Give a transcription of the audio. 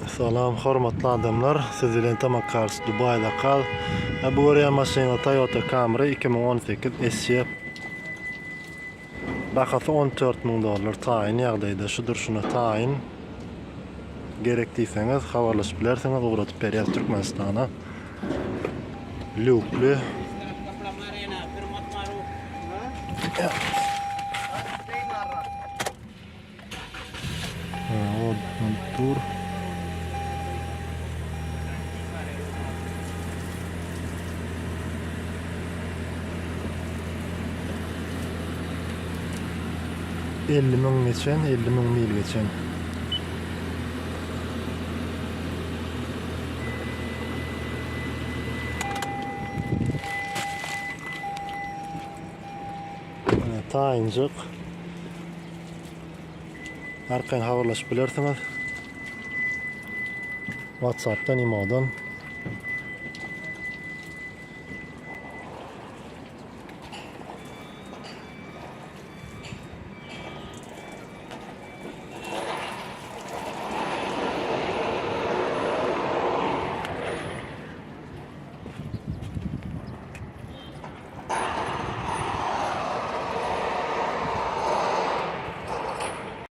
Salam, hormatly adamlar. Siz bilen tamak karşı Dubayda kal. Bu görýän maşyna Toyota Camry 2018 SE. Bahasy $14.000 taýin ýagdaýda şudur şuna taýin. Gerek diýseňiz habarlaşyp bilersiňiz ugratyp berýär Türkmenistana. Lukly. Tur. $50.000 geçen, $50.000 mil geçen. Taýynjyk. Arkaň habarlaşyp bilersiňiz. WhatsApp'tan imodan